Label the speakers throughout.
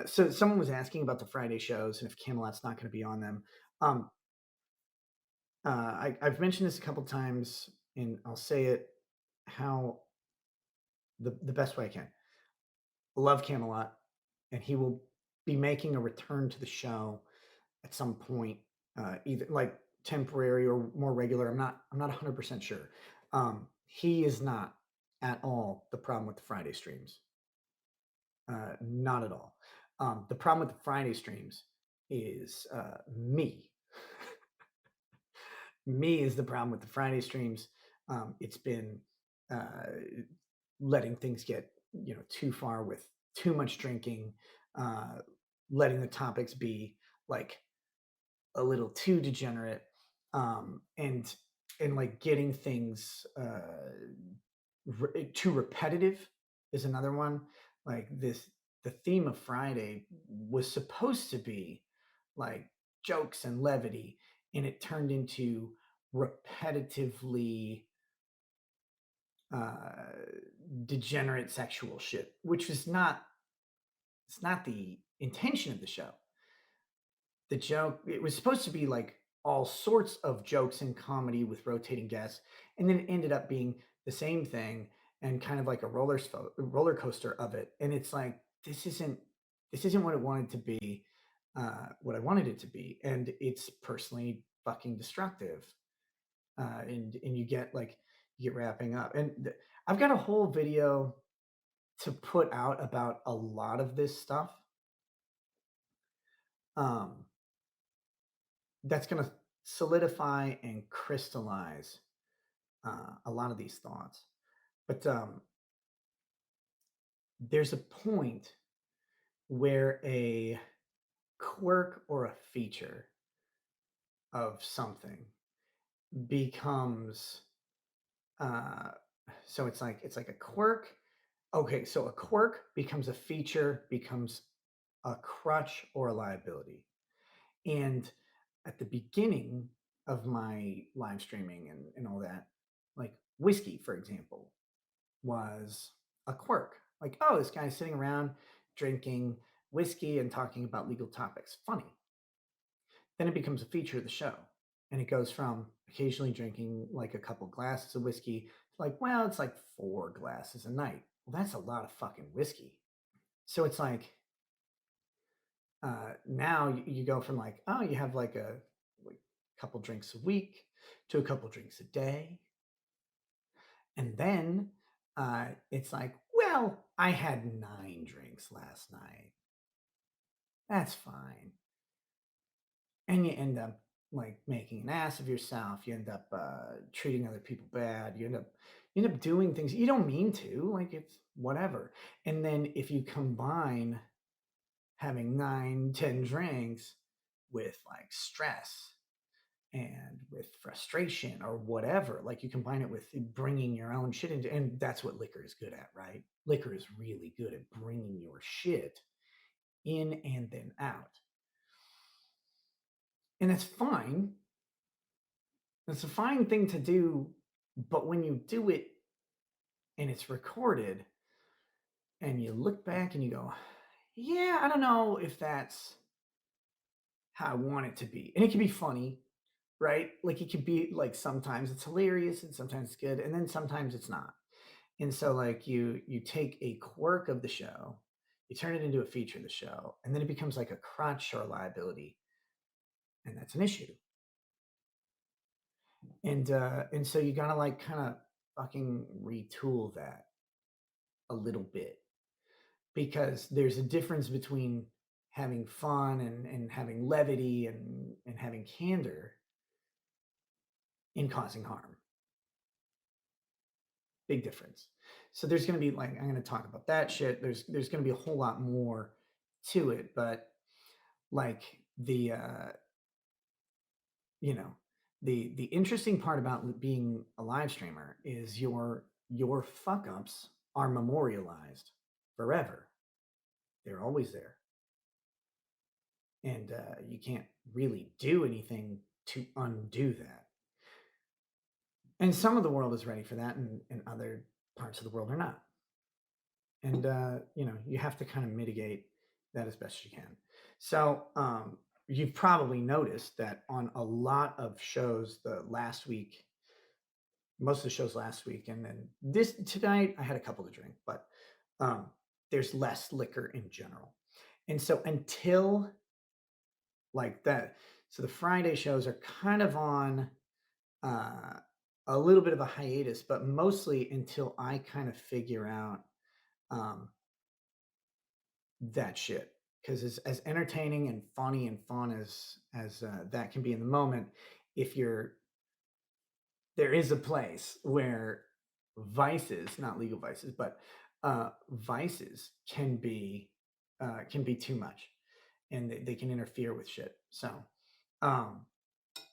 Speaker 1: So someone was asking about the Friday shows and if Camelot's not going to be on them. Um, I've mentioned this a couple times, and I'll say it how the best way I can. Love Camelot, and he will be making a return to the show at some point, either like temporary or more regular. I'm not 100% sure. He is not at all the problem with the Friday streams. Not at all. The problem with the Friday streams is me. Me is the problem with the Friday streams. It's been uh, letting things get too far with too much drinking, uh, letting the topics be like a little too degenerate, and like getting things too repetitive is another one. Like the theme of Friday was supposed to be like jokes and levity, and it turned into repetitively uh, degenerate sexual shit, which is not it's not the intention of the show. The joke it was supposed to be like all sorts of jokes and comedy with rotating guests, and then it ended up being the same thing and kind of like a roller coaster of it. And it's like this isn't what it wanted to be, what I wanted it to be, and it's personally fucking destructive. And you get wrapping up, and I've got a whole video to put out about a lot of this stuff. Um, that's going to solidify and crystallize a lot of these thoughts. But there's a point where a quirk or a feature of something becomes uh, so it's like a quirk. Okay, so a quirk becomes a feature, becomes a crutch or a liability. And at the beginning of my live streaming and all that, like whiskey, for example, was a quirk. Like, oh, this guy's sitting around drinking whiskey and talking about legal topics. Funny. Then it becomes a feature of the show. And it goes from occasionally drinking like a couple glasses of whiskey to like, well, it's like 4 glasses a night. Well, that's a lot of fucking whiskey. So it's like, now you go from like, oh, you have like a couple drinks a week to a couple drinks a day. And then it's like, well, I had 9 drinks last night. That's fine. And you end up like making an ass of yourself. You end up treating other people bad. You end up doing things you don't mean to. Like it's whatever. And then if you combine having 9, 10 drinks with like stress and with frustration or whatever, like you combine it with bringing your own shit into, and that's what liquor is good at, right? Liquor is really good at bringing your shit in and then out. And that's fine. It's a fine thing to do, but when you do it and it's recorded and you look back and you go, yeah, I don't know if that's how I want it to be. And it can be funny, right? Like it could be like sometimes it's hilarious and sometimes it's good, and then sometimes it's not. And so like you take a quirk of the show, you turn it into a feature of the show, and then it becomes like a crutch or a liability, and that's an issue. And so you gotta like kind of fucking retool that a little bit, because there's a difference between having fun and having levity and having candor and causing harm. Big difference. So there's going to be like I'm going to talk about that shit. There's going to be a whole lot more to it, but like the you know the interesting part about being a live streamer is your fuck ups are memorialized forever. They're always there, and you can't really do anything to undo that. And some of the world is ready for that, and other parts of the world are not. And you have to kind of mitigate that as best you can. So, you've probably noticed that on a lot of shows the last week, most of the shows last week, and then this tonight, I had a couple to drink, but um, there's less liquor in general. And so until like that, so the Friday shows are kind of on uh, a little bit of a hiatus, but mostly until I kind of figure out um, that shit. Because as entertaining and funny and fun as that can be in the moment, if you're there is a place where vices, not legal vices, but vices can be too much, and they can interfere with shit. Um,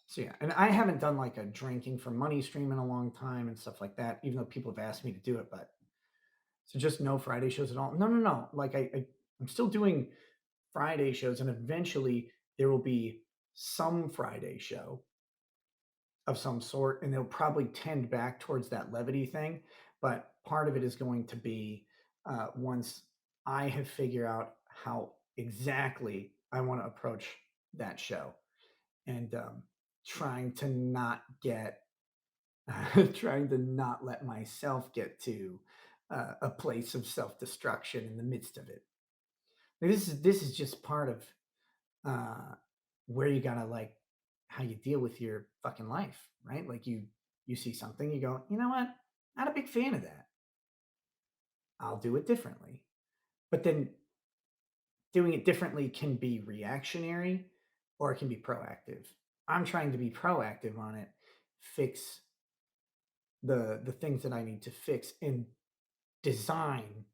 Speaker 1: so yeah, and I haven't done like a drinking for money stream in a long time and stuff like that, even though people have asked me to do it. But so just no Friday shows at all. No, no, no. Like I'm still doing Friday shows, and eventually there will be some Friday show of some sort, and they'll probably tend back towards that levity thing. But part of it is going to be once I have figured out how exactly I want to approach that show, and trying to not get, trying to not let myself get to a place of self destruction in the midst of it. Like, this is just part of uh, where you gotta like how you deal with your fucking life, right? Like you see something, you go, you know what? Not a big fan of that. I'll do it differently. But then doing it differently can be reactionary or it can be proactive. I'm trying to be proactive on it, fix the things that I need to fix and design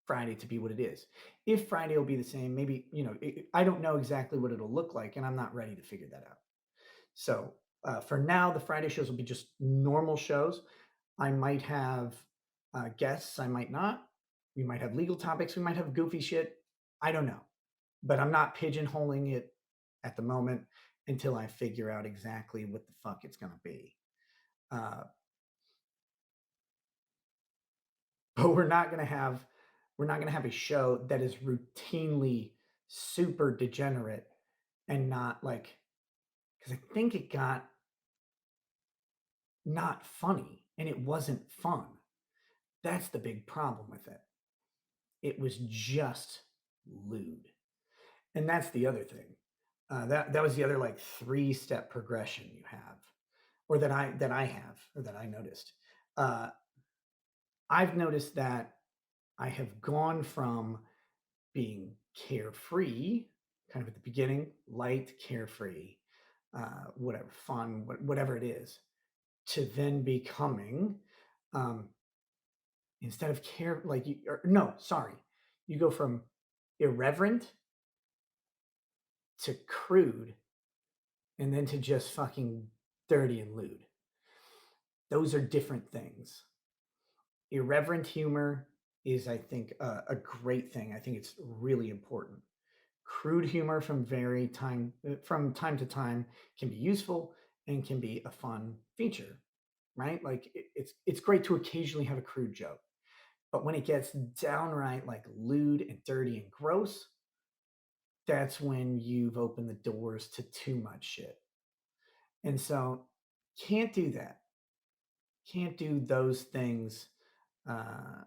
Speaker 1: Friday to be what it is. If Friday will be the same, maybe, I don't know exactly what it'll look like and I'm not ready to figure that out. So for now, the Friday shows will be just normal shows. I might have guests, I might not. We might have legal topics, we might have goofy shit. I don't know. But I'm not pigeonholing it at the moment until I figure out exactly what the fuck it's going to be. Uh, but we're not going to have a show that is routinely super degenerate and not like because I think it got not funny and it wasn't fun. That's the big problem with it. It was just lewd. And that's the other thing. That was the other like three-step progression you have, or that I have, or that I noticed. Uh, I've noticed that I have gone from being carefree, kind of at the beginning, light, carefree, whatever, fun, whatever it is, to then becoming um, instead of care like you or, no sorry you go from irreverent to crude and then to just fucking dirty and lewd. Those are different things. Irreverent humor is, I think, a great thing. I think it's really important. Crude humor from time to time can be useful and can be a fun feature, right? Like it's great to occasionally have a crude joke. But when it gets downright like lewd and dirty and gross, that's when you've opened the doors to too much shit. And so can't do that. Can't do those things uh,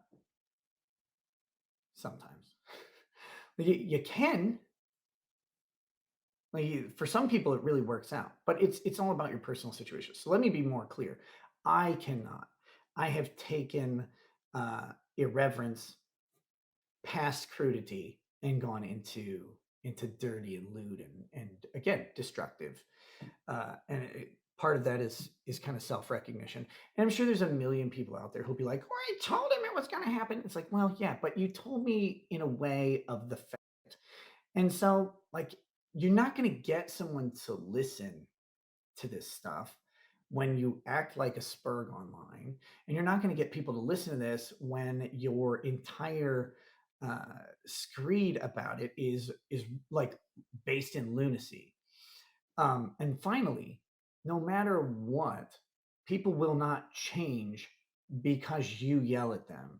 Speaker 1: sometimes. You can, like, for some people, it really works out, but it's all about your personal situation. So let me be more clear. I cannot. I have taken irreverence past crudity and gone into dirty and lewd and again destructive. Part of that is kind of self-recognition, and I'm sure there's a million people out there who'll be like, well, I told him it was going to happen. It's like, well, yeah, but you told me in a way of the fact. And so like you're not going to get someone to listen to this stuff when you act like a spurg online, and you're not going to get people to listen to this when your entire uh, screed about it is like based in lunacy. And finally, no matter what, people will not change because you yell at them.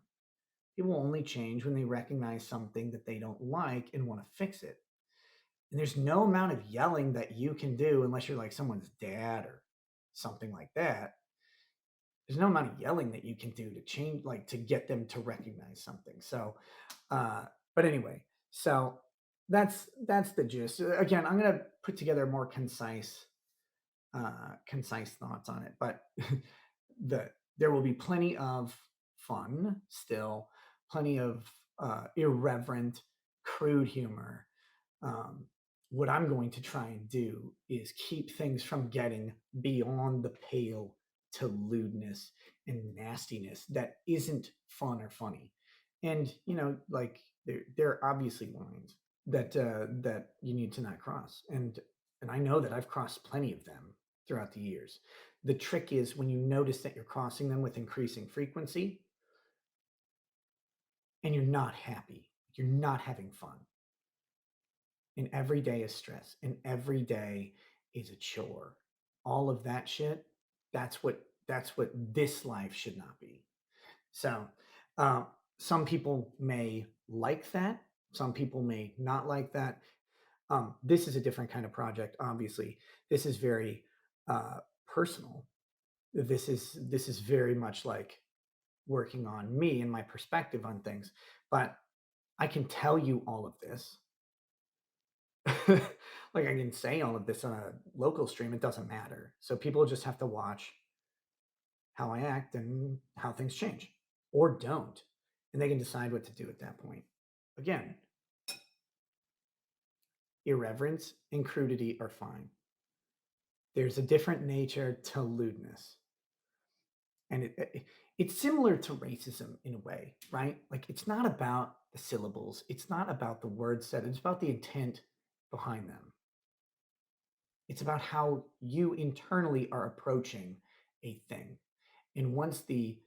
Speaker 1: People only change when they recognize something that they don't like and want to fix it. And there's no amount of yelling that you can do unless you're like someone's dad or something like that. There's no amount of yelling that you can do to change, like to get them to recognize something. So, uh, but anyway, so that's the gist. Again, I'm gonna put together more concise thoughts on it, but the there will be plenty of fun still, plenty of irreverent, crude humor. um, what I'm going to try and do is keep things from getting beyond the pale to lewdness and nastiness that isn't fun or funny. And like there are obviously lines that you need to not cross. And I know that I've crossed plenty of them throughout the years. The trick is when you notice that you're crossing them with increasing frequency and you're not happy, you're not having fun, and every day is stress, and every day is a chore. All of that shit, that's what this life should not be. So uh, some people may like that, some people may not like that. This is a different kind of project, obviously. This is very uh, personal. This is very much like working on me and my perspective on things. But I can tell you all of this. Like I can say all of this on a local stream, it doesn't matter. So people just have to watch how I act and how things change or don't. And they can decide what to do at that point. Again, irreverence and crudity are fine. There's a different nature to lewdness. And it's similar to racism in a way, right? Like it's not about the syllables, it's not about the words said, it's about the intent behind them. It's about how you internally are approaching a thing. And once the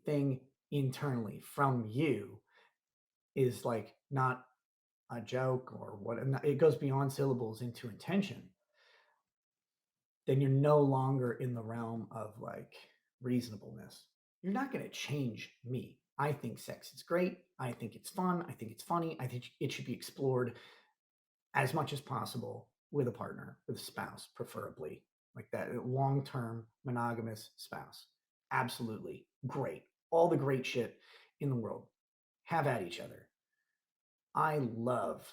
Speaker 1: thing internally from you is like not a joke or what, it goes beyond syllables into intention, then you're no longer in the realm of like reasonableness. You're not going to change me. I think sex is great. I think it's fun. I think it's funny. I think it should be explored as much as possible with a partner, with a spouse, preferably like that long term monogamous spouse. Absolutely great. All the great shit in the world. Have at each other. I love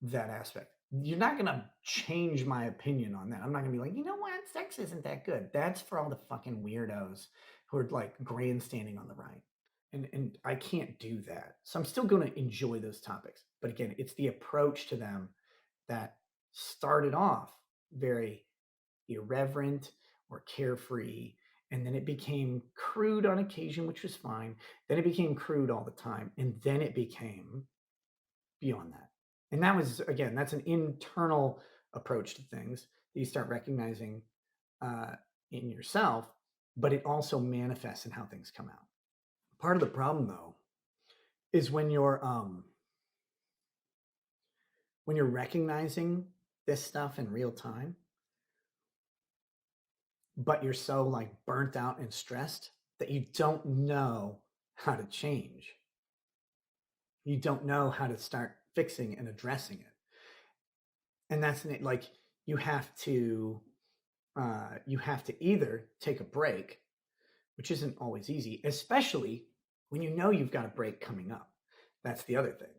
Speaker 1: that aspect. You're not going to change my opinion on that. I'm not going to be like, you know what? Sex isn't that good. That's for all the fucking weirdos who are like grandstanding on the right. And I can't do that. So I'm still going to enjoy those topics. But again, it's the approach to them that started off very irreverent or carefree. And then it became crude on occasion, which was fine. Then it became crude all the time. And then it became beyond that. And that was, again, that's an internal approach to things that you start recognizing uh, in yourself, but it also manifests in how things come out. Part of the problem, though, is when you're recognizing this stuff in real time, but you're so like burnt out and stressed that you don't know how to change. You don't know how to start fixing and addressing it. And that's like you have to either take a break, which isn't always easy, especially when you know you've got a break coming up. That's the other thing.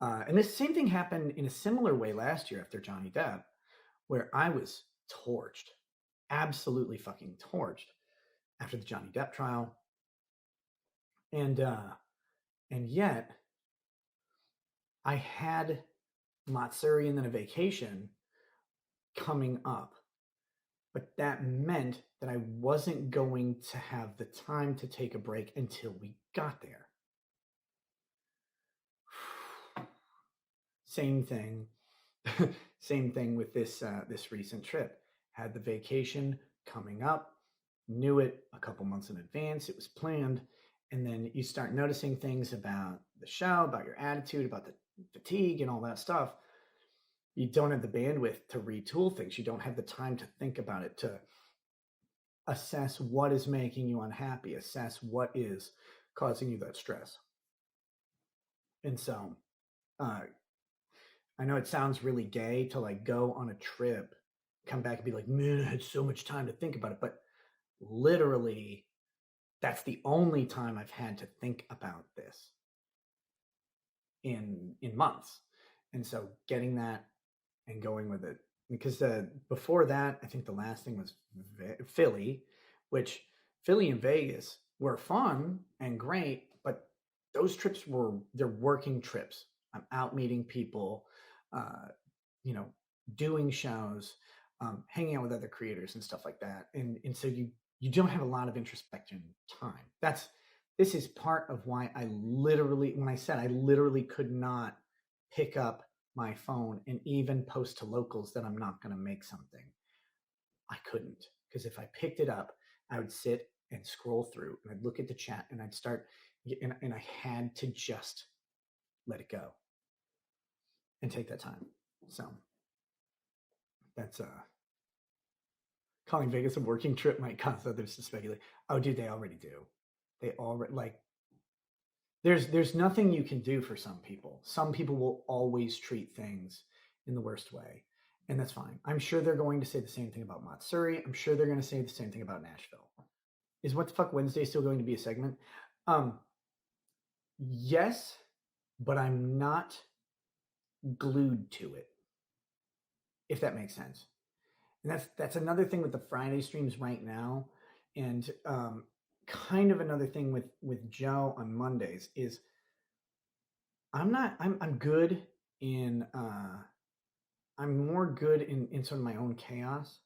Speaker 1: And this same thing happened in a similar way last year after Johnny Depp, where I was torched, absolutely fucking torched after the Johnny Depp trial. And yet I had Matsuri and then a vacation coming up. But that meant that I wasn't going to have the time to take a break until we got there. Same thing. Same thing with this recent trip. Had the vacation coming up, knew it a couple months in advance. It was planned. And then you start noticing things about the show, about your attitude, about the fatigue and all that stuff. You don't have the bandwidth to retool things. You don't have the time to think about it, to assess what is making you unhappy, assess what is causing you that stress. And so, uh, I know it sounds really gay to like go on a trip, come back and be like, man, I had so much time to think about it. But literally, that's the only time I've had to think about this in months. And so getting that and going with it, because before that, I think the last thing was Philly, which Philly and Vegas were fun and great, but those trips they're working trips. I'm out meeting people, uh, you know, doing shows, hanging out with other creators and stuff like that. And so you don't have a lot of introspection time. This is part of why I literally, when I said I literally could not pick up my phone and even post to locals that I'm not going to make something. I couldn't, because if I picked it up, I would sit and scroll through and I'd look at the chat and I'd start, and I had to just let it go and take that time. So that's calling Vegas a working trip might cause others to speculate. Oh, dude, they already do. They already like. There's nothing you can do for some people. Some people will always treat things in the worst way, and that's fine. I'm sure they're going to say the same thing about Matsuri. I'm sure they're going to say the same thing about Nashville. Is What the Fuck Wednesday still going to be a segment? Yes, but I'm not glued to it, if that makes sense. And that's another thing with the Friday streams right now, and kind of another thing with Joe on Mondays is I'm good in I'm more good in sort of my own chaos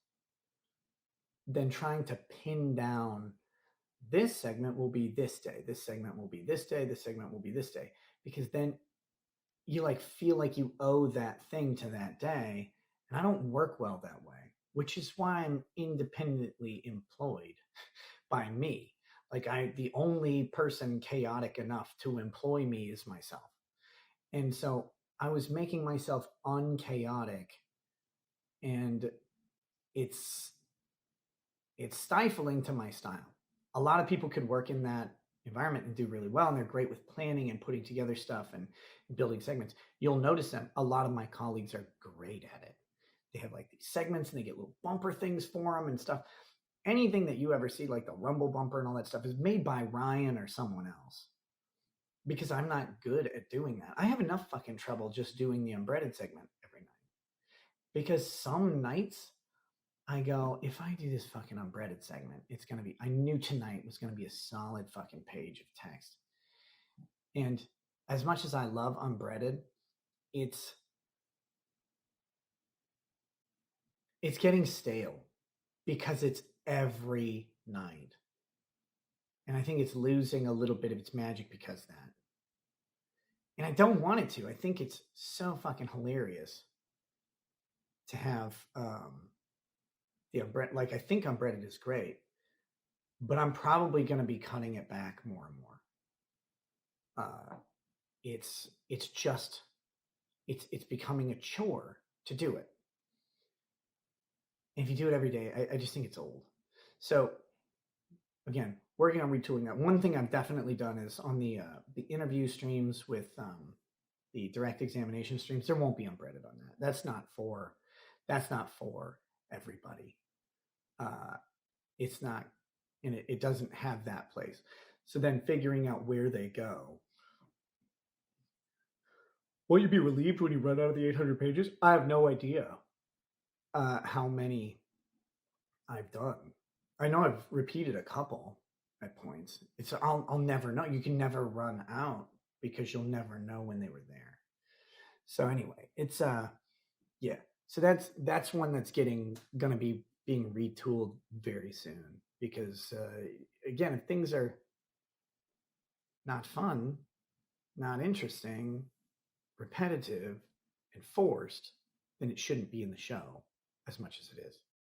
Speaker 1: than trying to pin down this segment will be this day, this segment will be this day, this segment will be this day, because then you like feel like you owe that thing to that day, and I don't work well that way, which is why I'm independently employed by me. Like the only person chaotic enough to employ me is myself. And so I was making myself unchaotic, and it's stifling to my style. A lot of people could work in that environment and do really well, and they're great with planning and putting together stuff and building segments. You'll notice that a lot of my colleagues are great at it. They have like these segments and they get little bumper things for them and stuff. Anything that you ever see, like the Rumble bumper and all that stuff, is made by Ryan or someone else, because I'm not good at doing that. I have enough fucking trouble just doing the unbreaded segment every night, because some nights I go, if I do this fucking unbreaded segment, it's going to be, I knew tonight was going to be a solid fucking page of text. And as much as I love unbreaded, it's getting stale because it's every night. And I think it's losing a little bit of its magic because of that. And I don't want it to. I think it's so fucking hilarious to have the unbreaded. Like, I think unbreaded is great, but I'm probably going to be cutting it back more and more. It's just it's becoming a chore to do it. And if you do it every day, I just think it's old. So again, working on retooling that. One thing I've definitely done is on the interview streams with the direct examination streams, there won't be unbreaded on that. That's not for everybody. It's not, and it doesn't have that place. So then figuring out where they go. Will you be relieved when you run out of the 800 pages? I have no idea how many I've done. I know I've repeated a couple at points. I'll never know. You can never run out because you'll never know when they were there. So anyway, it's yeah. So that's one that's gonna be being retooled very soon, because again, if things are not fun, not interesting, repetitive, and forced, then it shouldn't be in the show as much as it is.